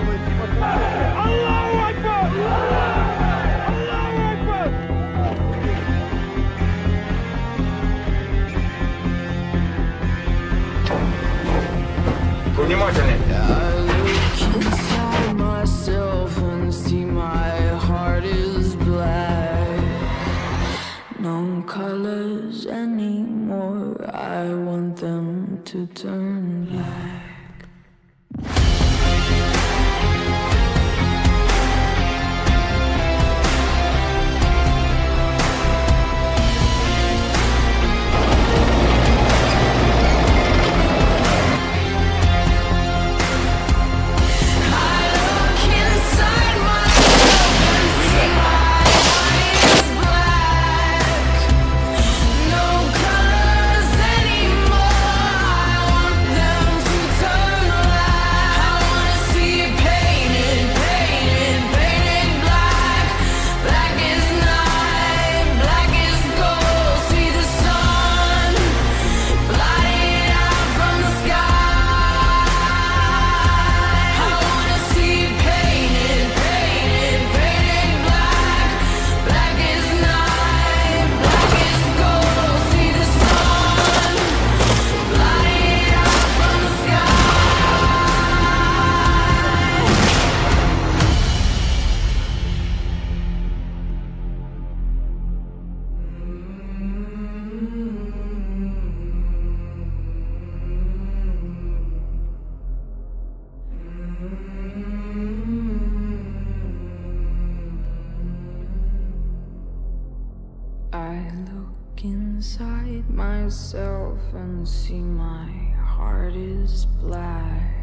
Allahu Akbar! Allahu Akbar! Внимательнее. I look inside myself and see my heart is black. No colors anymore. I want them to turn black. I look inside myself and see my heart is black.